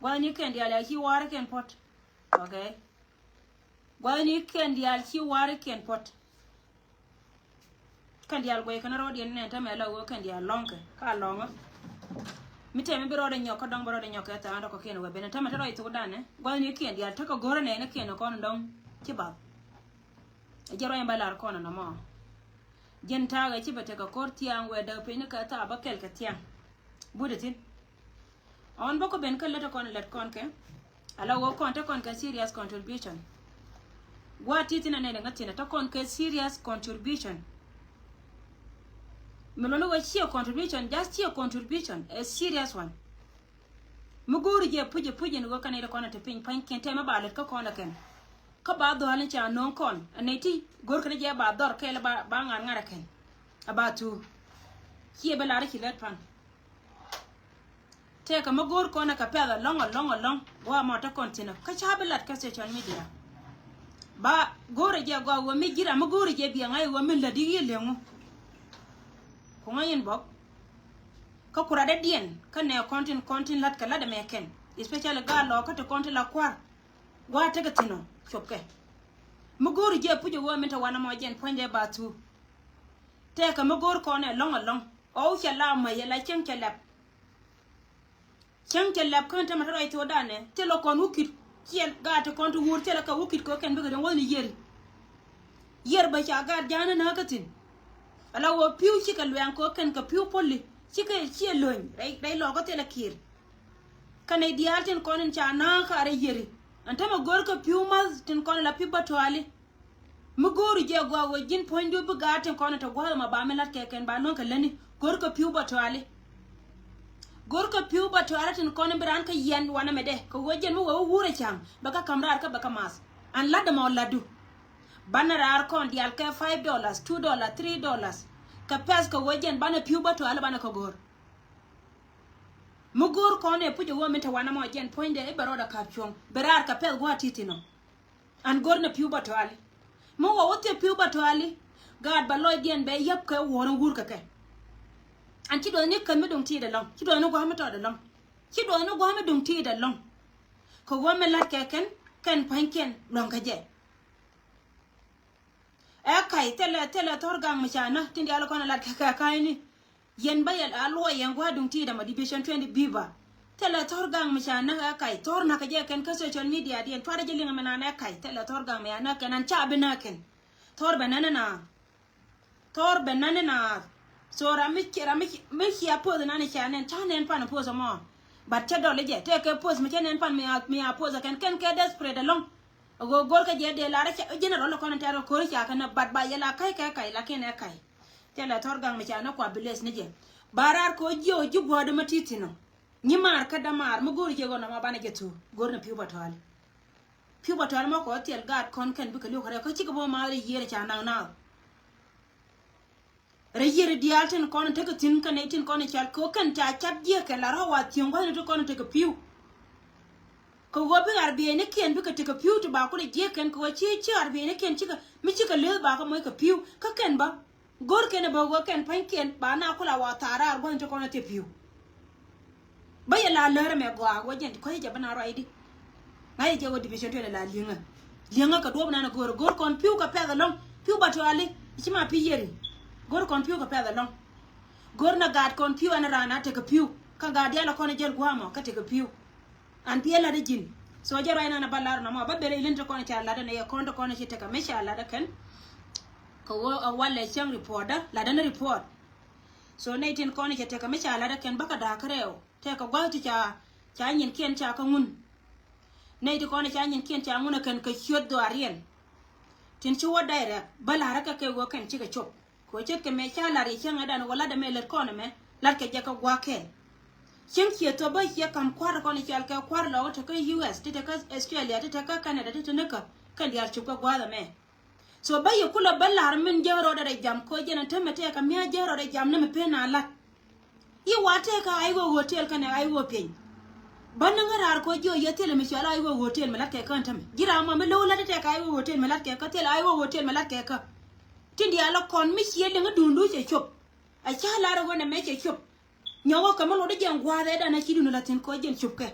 Gwani kendi ala ki ware ken pot. Okay. Gwani kendi ala ki ware ken pot. Kendi ala gwe kana rodi ne ta mela wo kendi ala lonke ka longa. Mite me biro de nyoka dong biro de nyoka ta ando ko ken we bene ta mata ro itu dane. Gwani kendi ala ta ko gore ne ken ko ndong kiba. Jero en balar ko na mo. Jenta ga kibata ka kortian we da pe ne ka ta bakel ka tian. Budetin. On boko ben ka leta kon let kon ke. Ala wo kon ta kon ka serious contribution. What it in an negative to con serious contribution. Melono was your contribution, just your contribution, a serious one. Muguri je pujin go can a to pin pine can tell about it coconacan. Kabado Halicha non con, a native Gorka about Dor Kelaba Bang and Narakan. About to here Bellariki let pan. Take a Mugur con a capella long, war motor continent. Catch habelat cassette on media. Ba gore je go wo mi gira ma gore je bi ngai wo mi la di yelemu ko ngayen bok ka kura de dien ka ne kontin lat ka la de meken especially ga lo ka to kontin la kwar wa te ka tino chopke ma gore je puje wo mi ta wana mo jen ponde ba tu te ka ma gore ko ne long o che la ma ye la chen ke lab kan ta ma ro ito dane te lo kon ukit kiel gata kontu wurte la ka wukit ko ken bega woni yer ba cha ga jana na katin ala wo piu ci ka lwen ko ken ka piu polli ci ka ci loñ day lo ko te la kir kane dialten konen cha na ka re yeri antama gor ko piu mas tin kon la piu batwali mu goru je go wo jin pondu bu gaten konen to go ma ba melat ke ken ba non ka lani gor ko piu batwali Gorka piu ba to aratin konen bran ka yen wana mede ko wojen mo wo wure cham baka kamrar ka baka mas an ladda ma ladu banara ar kon dial ka $5 $2 $3 ka pes ko wojen bana piu ba to ala bana ko gor mu gor kone puje wo menta wana mo jen poinde e baroda ka chong berar ka pel go titino an gor na piu ba to ali mo wo wote piu ba to ali gad ba loy dien be yep ka woron gur ka ke an ki do ni kan mi dong ti da long ki do no go ma to da long ki do no go ma dong ti da long ko wo me lat ke ken panken long ka je e kai tele torgang mi chana tindi ala ko na lat ka kai ni yen bayal alo yen go dong ti da ma division 20 biba tele torgang mi chana e kai tor na ka je ken ka social media dien twara je linga mena na kai tele torgang mi na ken an cha bina ken tor benana na so ramiki apoz na ne chanen chanen pan apoz mo but cha dole je take apoz me chanen pan me apoz ken ke desperate long go gor ka je de la ra general ko na taro ko cha kana bat ba yela kai la ken kai tela torgang me chana kwa biles ne je barar ko jo jubo de matitino nyimar ka damar mo gor je go na ma bana je tu gor na piu batwal mo ko tel gad kon ken bi ka lu ko ci ko bo ma re yere chana na Rejere dialten kono teka tin kan etin kono chal ko kan ta chap je ke la rawa tion ko to kono teka piu ko gobe arbe ne ken bi ka teka piu to ba ko je ken ko chi arbe ne ken chika mi chika le ba ka mo ka piu ka ken ba gor ken ba go ken pan ken ba na kula wa tara go to kono te piu ba ya la lere me go go je ko je bana raidi ngai je go division to la linga ka do bana gor kon piu ka pe da long piu ba to ali chima pi yeri gor kon piu ka pe da long gor na gad kon piu ana rana te ka piu ka gad ya la kon jel gwamo ka te ka piu an piela de jin so je rayna na ballar na ma ba bere ilin to kon cha la da ne kon to kon chi te ka me sha la da ken ko wo wala chang report da la da na report so ne tin kon chi te ka me sha la da ken baka da kareo te ka gwa ti cha nyin ken cha ka ngun ne ti kon cha nyin ken cha ngun ken ka hyod do arien tin chi wo direct bala raka ke go ken chi ka chop ko chet ke me cha la ri chen ada no wala da me let kono me lat ke jaka gwa ke chen ki to ba ye kam kwar ko ni chal ka kwar lo to ka US ti ka Australia ti ka Canada ti ne ka kan ya chu ka gwa da me so ba ye kula ballar min jawro da jam ko jena to me te ka me jawro da jam ne me pe na lat yi wate ka ai go hotel kan ai go pe ban ngarar ko jo ye tele me chala ai go hotel me lat ke kan tam gira ma me lo la te ka ai go hotel me lat ke ka tele ai go hotel me lat ke ka tindi ala kon mi yele nga dundu che chop a cha la ro na me che chop nyawo ka mo de jang gwa da na chidu la tin ko jen chop ke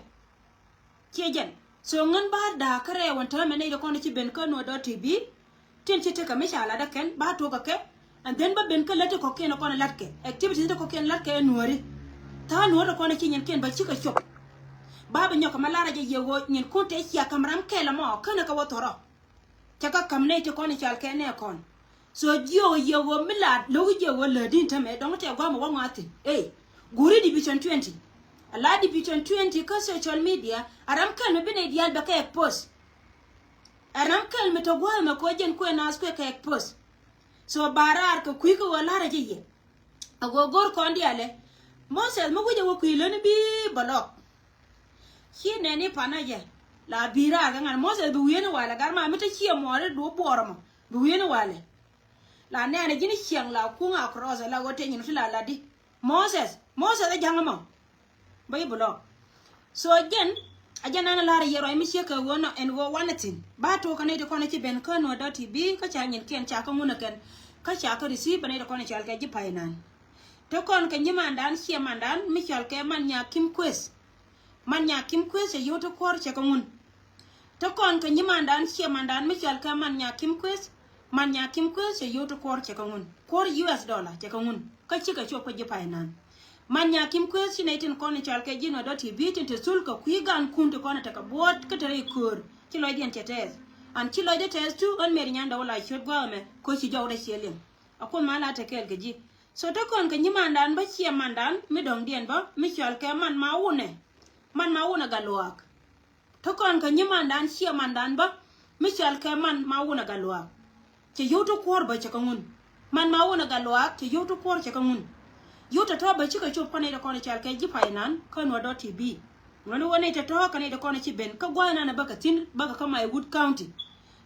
Chiegen. So ngan ba da kare wan ta mene da kono ci ben ka no do TV. Tin ci te ka mishala da ken ba to ka ke. And then ba ben ka lete ko ken kono latke. Activities da ko ken latke nuori. Ta nuori kono ci nyen ken ba ci ka chop. Baba nyoka malara je yewo nyen konte ya kamram kela mo kana ka wotoro. Chaka kamne te kono chal ke ne kon. So jio yewo milad logo jewo ladin tame dongo te gwa mo wangati. Guri division 20. Ala division 20 ka social media aram kan me bine dial ba ka post. Aram kan me to gwa ma ko jen ko na asko ka post. So barar ka kuiko wala ra je ye. Agogor kon diale. Moses mo go jewo kuilo ni bi balok. Hi ne ni panaje. La bira ga ngan Moses bu yene wala garma meta chiya mo re do boroma. Bu yene wala. La ne ne jini chiang la kunga cross la wote nyin fila la di. Moses da jangamo. Bay bulo. So again ana la yero ay misye ka wona en wo wanatin. Ba to kanay de kono ci ben kono do TV ka cha nyin ken cha ka nguna ken. Ka cha ka receive ne de kono ci alka ji paynan. To kon ka nyimandan chi mandan mi chal ke man nya kim quest. Man nya kim quest yo to kor cha ka ngun. To kon ka nyimandan chi mandan mi chal ke man nya kim quest. Man nya kim quest yo to kor cha ka ngun. Kor US dollar cha ka ngun. Ka ci ka chop ji paynan. Manya kim kwesi na itin kone chalke jino do TV tin te sulka kuigan kunte kone taka bot katare kur chilo idian chetez an chilo ide tez tu on meri nyanda wala shot gwa me ko chi jawre shelin akon mala ta kel geji so to kon ka nyimandan ba chi mandan mi dong dien ba mi chalke man maune galwak to kon ka nyimandan chi mandan ba mi chalke man maune galwak che yoto kor ba chakangun man maune galwak che yoto kor chakangun Yuta to ba chika chup kane da kono chalke ji painan kanwa do TV. Ngani wone ta to kane da kono ci ben ka gwana na baka tin baka ka my Wood County.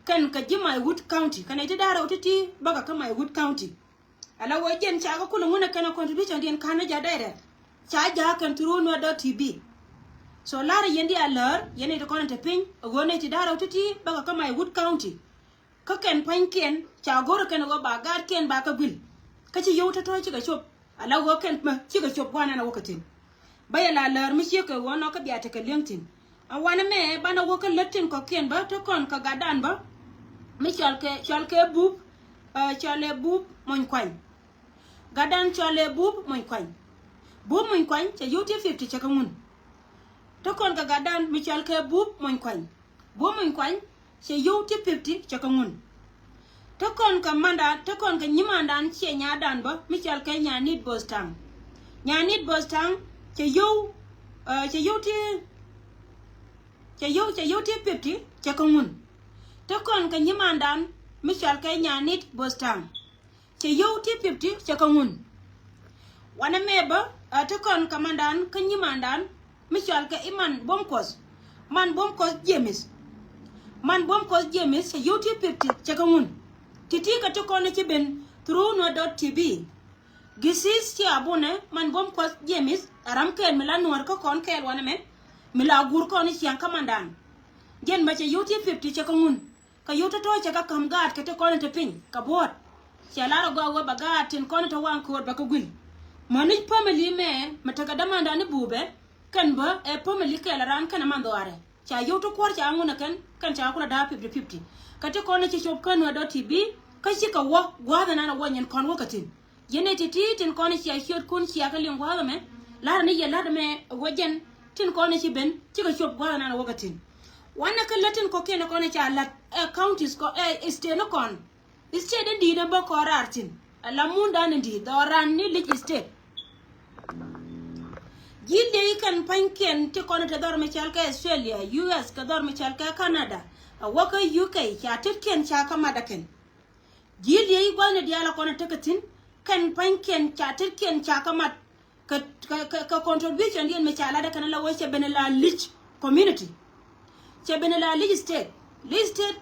Kan ka ji my Wood County kane ta dara utiti baka ka my Wood County. Ala wajen cha ga kulun wona kana contribution din kana ja daire. Cha ja kan turu no do TV. So lara yendi alar yene da kono ta pin wone ta dara utiti baka ka my Wood County. Ka ken panken cha goro kan go ba gar ken ba ka bil. Ka ci yuta to ci ga chup ala woken ma chiga chop wana na wokatin baya la lar mi chika wono ka biata ka lengtin a wana me bana wokan latin ko ken ba to kon ka gadan ba mi chalke bub chale bub mon kwany gadan chale bub mon kwany cha yuti 50 cha kamun to kon ka gadan mi chalke bub mon kwany cha yuti 50 cha kamun to kon ka nyimandan che nyadan ba michal ke nyanit bostang che yuti 50 che kongun to kon ka nyimandan michal ke nyanit bostang che yuti 50 che kongun wana meba to kon ka mandan ka nyimandan michal ke iman bomkos James che yuti 50 che kongun Titika to kone ci ben through no.tv. Gisis ci abone man bom ko James aram kel mila nuar ko kon kel wana me mila gur ko ni siang kamandan. Gen ba ci yuti 50 ci ko ngun. Ka yuta to ci ka kam gat ke to kone te pin ka bot. Ci ala go wa bagat tin kone to wan ko ba ko gul. Manij family me mataga damanda ni bube kan ba e family kel ran kan mandore. Ci yuta ko ci anguna kan ci akula da 50-50. Kati kono ci chop kanwa do TV kashi ka wa gwada na wanyen kon wakatin yene titi tin kono ci ashot kun ci akali gwada me la ni ya la me wajen tin kono ci ben ci ka chop gwada na wakatin wana ka latin ko ken kono ci ala counties ko state no kon state ndi na ba ko rartin ala munda ndi do ran ni lik state gilde kan panken ti kono te dorme ci alka Australia US ka dorme ci alka Canada waka UK cha tetken cha kama daken gilde yi gwana diala kono tekatin kan panken cha tetken cha kama ka contribution din me cha la dakan la wace benela lich community che benela lich state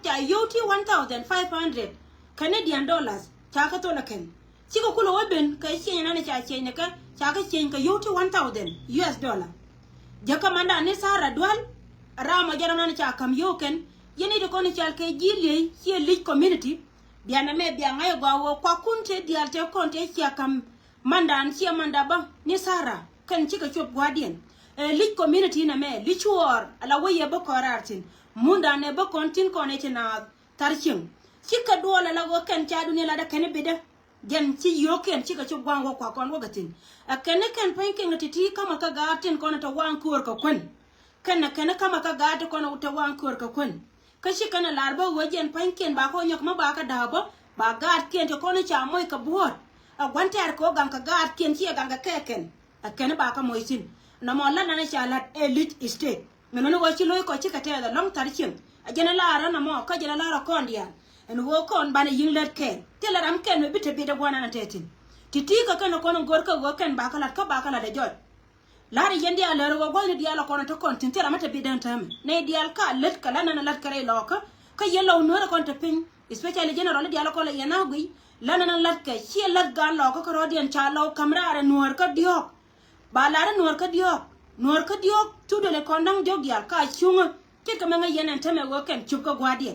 cha yoti 1500 Canadian dollars cha ka to laken chiko kulo waben ka chenya na cha chenya ka chenya ka yoti 1000 US dollar jaka manda ne sara dwal rama jarana na cha kam yoken yene de kono chal ke gilye hier lich community biana me bia ngayo gwa kwa kunte dial te konte chia kam mandan chia mandaba ni sara kan chika chop gwadien lich community na me lichuor ala waye ba korartin munda ne ba kontin konete na tarching chika dola la go kan cha dunya la da kan bida gen ci yoken chika chu gwango kwa kon wogatin akene kan panking titi kama ka gatin kona ta wan kur ka kun kana kama ka gati kona ta wan kur ka kun kashi kana larba wajen panking ba ko nyok ma ba ka dabo ba gat ken to kona cha moy ka buot a gwantar ko gan ka gat ken ci gan ka keken akene ba ka moisin na mo la na cha lat elite state menono go ci loy ko ci ka te da long tarchim ajena la ara na mo ka jena la ra kondia en wo kon bana yinglet ke tela ram ken me bite bide gwana na tetin titi ka kana kono gorka go ken ba kala da jot lari yendi ala ro go ni diala kono to kon tintera mata bidan tam ne dial ka let kala na lat kare loka ka yellow no ra kon to pin especially general diala ko la yana gui lana na lat ka chi lat gan loka ko rodian cha law kamra ara nuor ka diok ba lara nuor ka diok tu de le kondang jog dial ka chunga ke ka menga yenen tame go ken chuka gwadie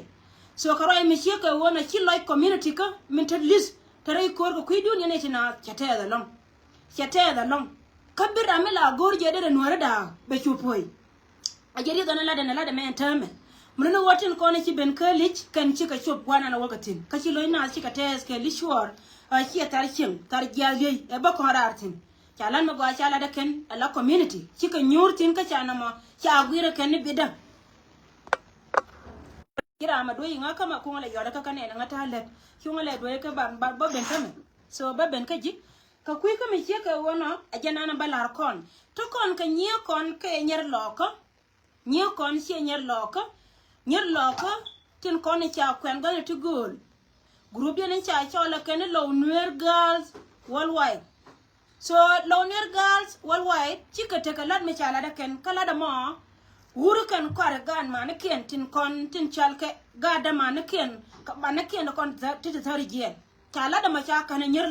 so karo e monsieur ka wona chi like community ka mental list tare ko ko kuidu ne tina chate da long kabira mela gorje de nuor da be chupoi ajeri dana la da men tame mun watin ko ne ci ben college kan ci ka chup wana na wakatin ka ci loy na ci ka tes ke lishwar a ci tar jaye e ba ko harartin chalan ma gwa chala da ken ala community ci ka nyurtin ka chana ma cha gwira ken bidan kira ma doyi nga kama ko ngala yoda ka kane nga talet ki ngala doyi ka ba ben tame so ba ben ka ji ka kuy ka mi ka wono ajana na balar kon to kon ka nye kon ka nyer kon si nyer loko tin kon cha kwen ga to gol group ne cha chola ken low nuer girls worldwide so low nuer girls worldwide chika te kala me chala da ken kala da mo wuru kan kware gan ma ne ken tin chalke ga da ma ne ken ka ba ne ken kon ti tari je chala da ma cha kan nyer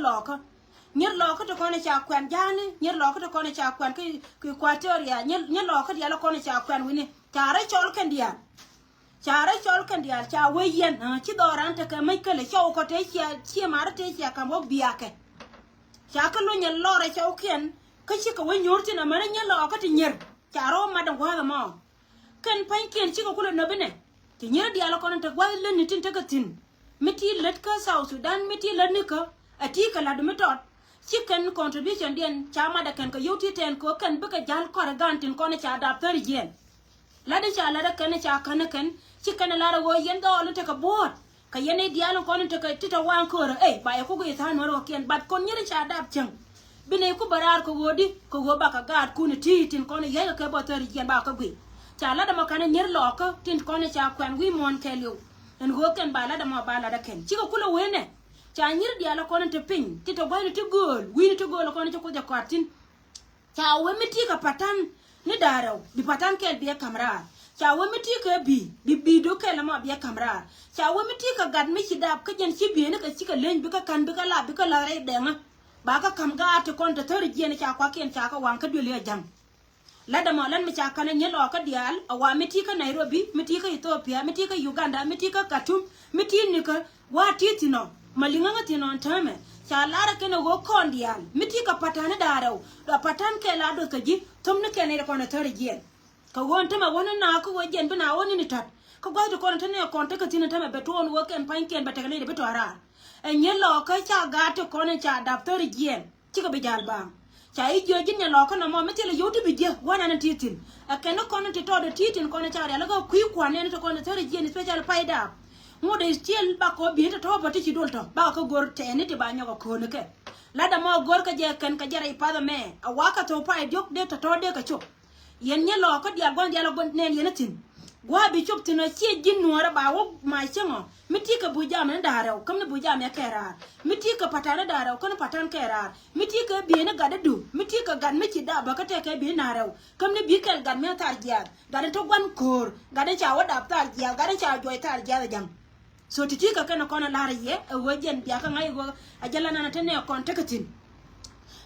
loko to kon cha kwen jani nyer loko to kon cha kwen ki Equatoria nyer loko dia la kon cha kwen wini chare chol kan dia cha weyen ci doran te ka mai kale chaw ko te ci mar te ci ka mo biake cha ka lo nyen lore chaw ken ka ci ka we nyorti na mara nyen lo ka ti nyer charo ma da gwa ma kan panken ci ko kula no bene ti nyer dia la kon te gwa le ni tin te ka tin miti let ka South Sudan miti let ni ka ati ka la de metot ci kan contribution den cha ma da kan ka yuti ten ko kan buka jal ko gan tin ko ne cha da tar jen la de cha la da kan cha kan ci kan la ro yen ga olu te ka bot ka yene dialo ko ne te ka tita wan ko ba ko go ta no ro ken bat kon nyere cha dab chen bine ku barar ko godi ko go ba ka gad ku ni tin ko ne ye ka bo tar jen ba ka gwi cha la da ma kan nyer lo ko tin ko ne cha kwan wi mon telu en go ken ba la da ma ba la da ken ci ko kula wene cha nyer dialo ko ne te pin tita ba ni te gol wi ni te gol ko ne ko ja kwatin cha we mi ti ka patan ni daro bi patan kel bi kamera cha we mi ti ka bi do kel ma bi kamera cha we mi ti ka gad mi chidap ka jen chi bi ne ka chi ka len bi ka kan bi ka la re de ma ba ka kam ga te kon te tori jen cha kwa ken cha ka wan ka dole jam la da ma lan mi cha kan ne lo ka dial awa mi ti ka Nairobi mi ti ka Ethiopia mi ti ka Uganda mi ti ka Khartoum mi ti ni ka wa ti no malinga ngati non tame cha lara kene go kondial miti ka patane daraw da patan ke la do ka ji tum ne kene ko na tori jen ka won tama wona na ko jen bina woni ni tat ka go to ko na tane ko ta ka tin tama beton wo ken pan ken bata ne beto ara en yelo ka cha ga to ko ne cha da tori jen ci ka be jal ba cha i jo jin ne lo ko na mo meti le yotu bi je wana na titin akene ko na to do titin ko na cha ya la ko ku ko ne to ko na tori jen special paida mo de still ba ko bi to ba ti dol to ba ko gor te ne ti ba nyo ko ne ke la da mo gor ka je kan ka jara ipada me a waka to pa jok de to de ka chop yen nye lo ko dia gon ne yen tin gwa bi chop tin ci jin nuora ba wo ma chengo miti ka buja me daraw kam ne buja me kera miti ka patana daraw kan patan kera miti ka bi ne gada du miti ka gan me ci da ba ka te ka bi naraw kam ne bi kel gan me tar jiya gada to gwan kor gada cha wada tar jiya gada cha joy tar jiya jam so titi ka kana kona lara ye wajen biya ka ngai go ajala na tane kon takatin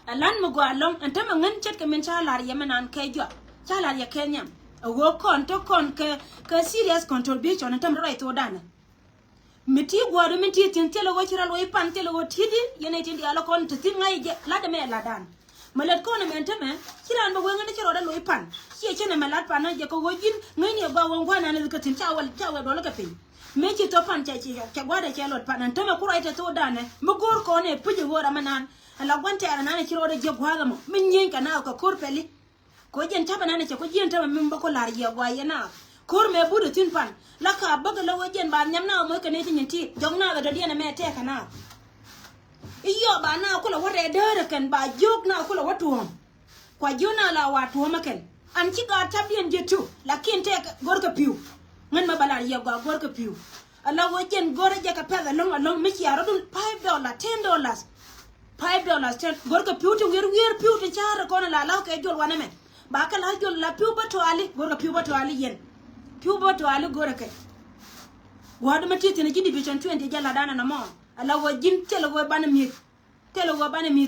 alan mo go along anta mangan chat ka men cha lara ye manan kai jo cha lara ye Kenya wo kon to kon ka serious contribution anta right to dana miti go do miti tin tele go chira lo ipan tele go tidi yene tindi ala kon titi ngai je la de me la dan malat ko na mente me kiran ba wenga ne chiro da loy pan ki che na malat pan na je ko gojin ngai ne ba won kwana ne zakatin chawal do la ka pin me ki to pan cha gwada che lot pan ta ma kura ita to da ne mu gor ko ne puje gora manan ala gwante ara na ne chiro da je gwaga mo min yin kana ka korpeli ko jen ta banana che ko jen ta min ba ko lar ye gwa yana kor me budu tin pan la ka baga la wajen ba nyam na mo ka ne tin ti jong na ga da dia na me te kana iyo ba na kula wata dare kan ba jog na kula watu kwa jona la watu maken an ci ga tabiyan jetu lakin te gorka piu ngan ma balar ya ga gorka piu ala wajen gora je ka pega long miki ya rodun $5 $10 $5 10 gorka piu to wer piu to chara kona la ka jol wana men ba ka la jol la piu bato ali gorka piu bato ali yen piu bato ali gorka wadu matiti na jidi bichon 20 jala dana na mo ala wajin telo go bana mi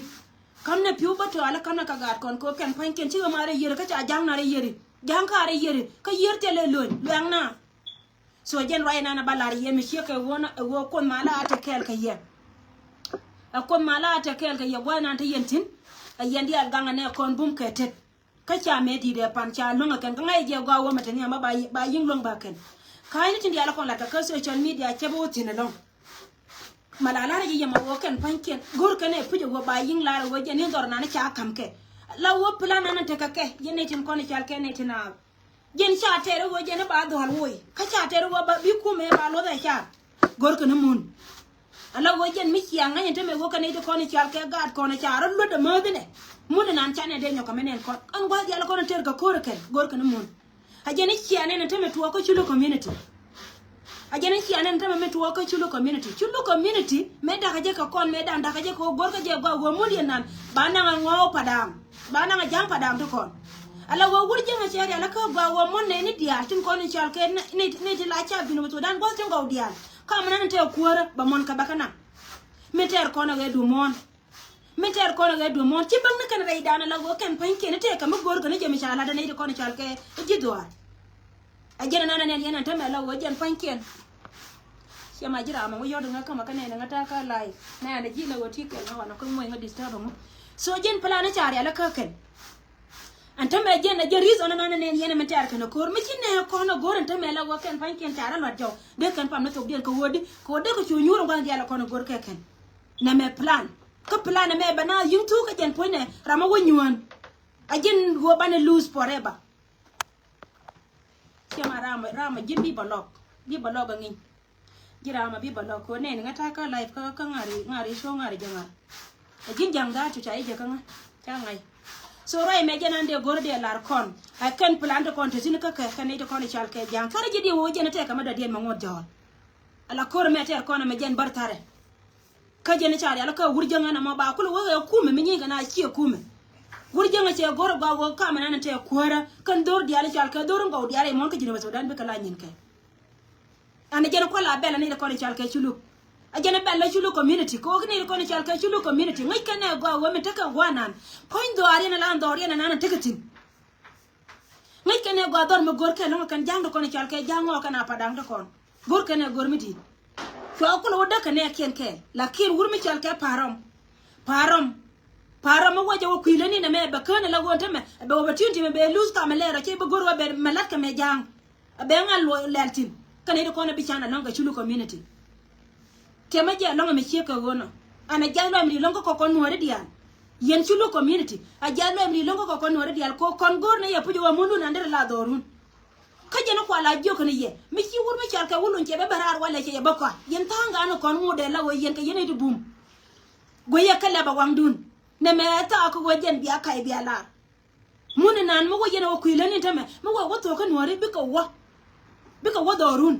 kamne piu bato ala kamna ka gar kon ko ken panken ci mare yere ka ca jang na re yere jang ka re yere ka yer tele lon lang na so jen ray na balari yemi sheke wona wo kon mala ata kel ka yen akon mala ata kel ka yebwana ta yentin ayendi al ganga ne kon bum ketet ka ca me di de pan ca longa ken ngai je gwa wo matani ma ba yin long ba ken kayni tindi ala kon la ta ka social media kebo tinelong malala re yema wo ken panken gor ken e puje go ba yin la wo je ni dor na ne cha kam ke la wo plan na te ka ke yene tin kon chal ke ne tina jen cha tere wo je ne ba do hal wo ka cha tere wo ba bi ku me ba lo da cha gor ken mun ala wo jen mi chi anga ne te me wo ken e kon chal ke gad kon cha ro lo de mo de ne mun nan cha ne de nyoka menen kon an gwa ya la kon ter ka kor ken gor ken mun a je ne chi ane ne te me tuwa ko chulo community ajene ci anen tama metu wako chulo community me da kaje ka kon me da nda kaje ko gor ka je gwa go muli nan bana ngo padam bana nga jang padam to kon ala wo wuri je nga chere ala ka gwa wo mon ne ni dia tin kon ni chal ke ne ti la cha binu to dan go tin go dia ka man te kuora ba mon ka bakana meter kono ga du mon ci bang na kan ray dana la go ken pan ke ne te ka mo gor ko ne je mi chala da ne ko ni chal ke ji do ajena nana ne yana tama la wo jen pan ken ma jira ma wo yodo ngaka makane na ngata ka live na na jila wo tike na wana ko moy ngadi disturb mo so jen plana chari ala ka ken anta me jen na jerizo na nana ne yana mentar kana kor mi cinne ko na goran ta me la wo ken pan ken chara lo jaw de kan pam na to den ko wodi ko de ko chu nyuro ngal diala ko na gor ka ken na me plan ko plan me bana yuntu ka jen poine rama wo nyuan ajen go bana lose forever kema rama jimbi balok ngi jirama bi balok ko ne ngata ka live ka ngari show ngari janga ajin janga tu chai je kanga changai so rai me jana de gorde lar kon I can plan to continue ka ne to kon chal ke jang kare jidi wo jena te kama da den mangot jawal ala kor me ter kon me jen bartare ka jena chari ala ka wurjanga na ma ba kul wo ku me nyinga na chi ku me wurjanga che gor ba wo ka mana te kuara kan dor diale chal ka dor ngo diale mon ka jina so dan be kala nyin ke ana jena ko la bela ne ko ni chal ke chulu ajena bela chulu community ko ne ko ni chal ke chulu community ngai kana go wo me taka wanan point do arena la ndo arena nana tikatin ngai kana go dor me gor ke no kan jang ko ni chal ke jango kana padang to kon gor kana gor mi di ko ko lo da kana ken ke lakin wur mi chal ke param mo waje wo kwilani na me ba kana la gonta me be wo batinti me be lose ka me lera ke be gor wo be malat ka me jang be ngal lo leltin kana ko na bichana longa chulu community tema je longa me cheka wono ana jalo mi longa ko kon wore dial yen chulu community a jalo mi longa ko kon wore dial ko kon gor na ya pujo wa mundu na ndere la dorun ka je no ko la jo kana ye mi chi wur mi chalka wulun ke be barar wala ke ba ko yen tanga no kon mu de la wo yen ka yen di bum go ye kala ba wangdun ne me ta ko wo jen biya kai biya la mun nan mo go yen wo kwilani tame mo wo to kan wore bika wo dorun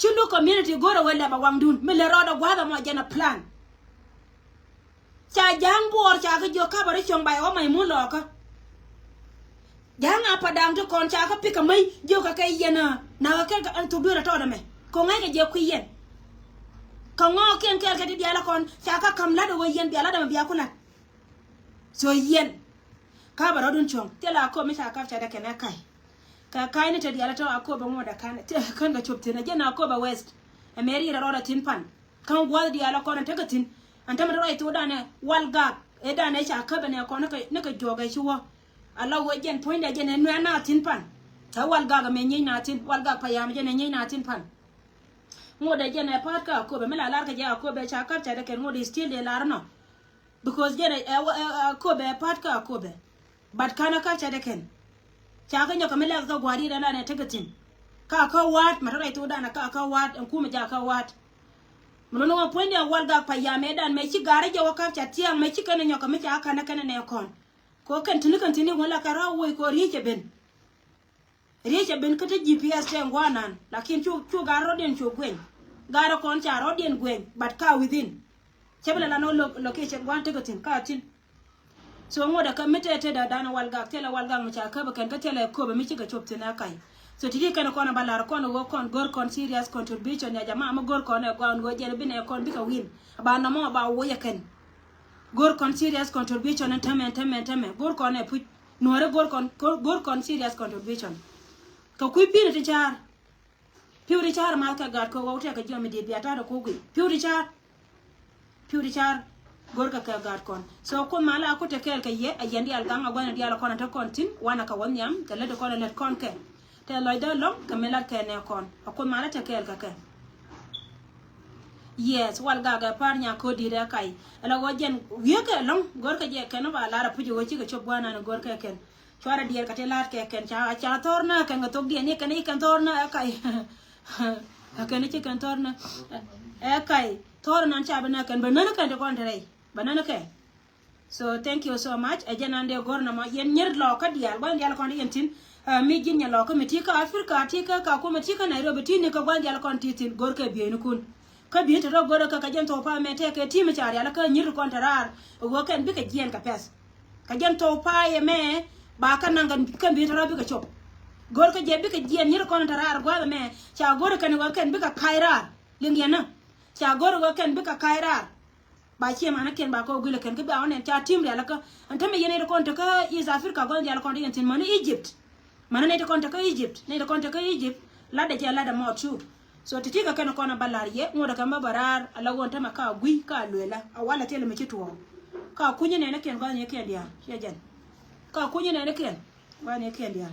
chulu community gora wala ba wangdun me le roda gwada mo jena plan cha jang bor cha ga jo ka bare chong bai o mai mu lo ka jang apa dang to kon cha ka pika mai jo ka kai yena na ka ka an to dura to da me ko ngai ga je ku yen ka ngo ken kel ka di ala kon cha ka kam la do yen bi ala da biya kula so yen ka bara dun chong tela ko mi cha ka cha da kana kai ka kaini te diala to akoba ngoda kan ga chopte na jena akoba west ameri ra roda tin pan kan gwal diala ko na tagatin antama right to dana walga eda ne cha ka bene ko ne ka joga chuwa ala wo jen point de jen ne na tin pan ta wal ga me nyi na tin wal ga pa ya me jen nyi na tin pan ngode jen e pat ka ko be me la lar ka ja ko be cha ka ta de ken ngode still de lar no because jen ko be pat ka ko be but kana ka ta de ken cha ka nyoka me la ga gwari da na ne tagatin ka wat mara to da na ka wat en kuma ja ka wat muno no point de wal ga pa ya me dan me ci gare je waka cha ti am me ci kana nyoka me cha kana kana ne kon ko kan tuni wala ka rawo ko riche ben ka ta GPS te ngwanan lakin chu garo den chu gwen garo kon cha ro den gwen but ka within chebele la no location gwan te gotin ka tin so ngoda ka metete da dana wal ga tele wal ga mu cha ka ba kan ka tele ko ba mi ci ga chopte na kai so tidi kana kona balar kono go kon gor kon serious contribution ya jama ma gor kon e gon go jere bine kon bika win ba na mo ba wo yaken gor kon serious contribution and tame gor kon e put nore gor kon serious contribution ka ku pire ti char piuri char mal ka gar ko wote ka jomi de biata da ko gui piuri char gor ka gar kon so ko mala ko te kel ka ye ayandi al ganga gwana di ala kon ta kontin wana ka wonyam ka le kon let kon ke te loy da long kamela kene kon ako mala te kel ka yes wal gaga parnya ko dire kai ala wojen wieke long gor ka je ken ba lara puji wochi ga chobwana no gor ka ken chwara dier ka te lar ke ken cha torna kan ga tok die ne kan ikan torna kai akan ci kan torna kai torna cha bana kan banana kan de kon tere banana ke so thank you so much ajanande gorna ma yen nyer lo ka dial ba dial kon yentin mi jinya lo ko mitika Africa tika ka ko mitika Nairobi tini ka gwandi al kon titin gorka bienu kun ka bi to goro ka jen to pa me te ke timi chari ala ka nyir kon tarar go kan bi ka jien ka pes ka jen to pa ye me ba kan nan kan bi to bi ka chop gor ka je bi ka jien nyir kon tarar go me cha goro kan go kan bi ka kairar lingiana cha goro go kan bi ka kairar ba ce mana ken ba ko gule kan ka ba onen cha tim ala ka antame yene kon ta ka is Africa gwandi al kon yentin man Egypt mana ne ta konta ka Egypt la da je la da mo tu so titika kana kona balariye ngoda kamba barar ala wonta maka gui ka lela awala tele miki tuwo ka kunye ne ken ganye ken dia shejan ka kunye ne ken ganye ken dia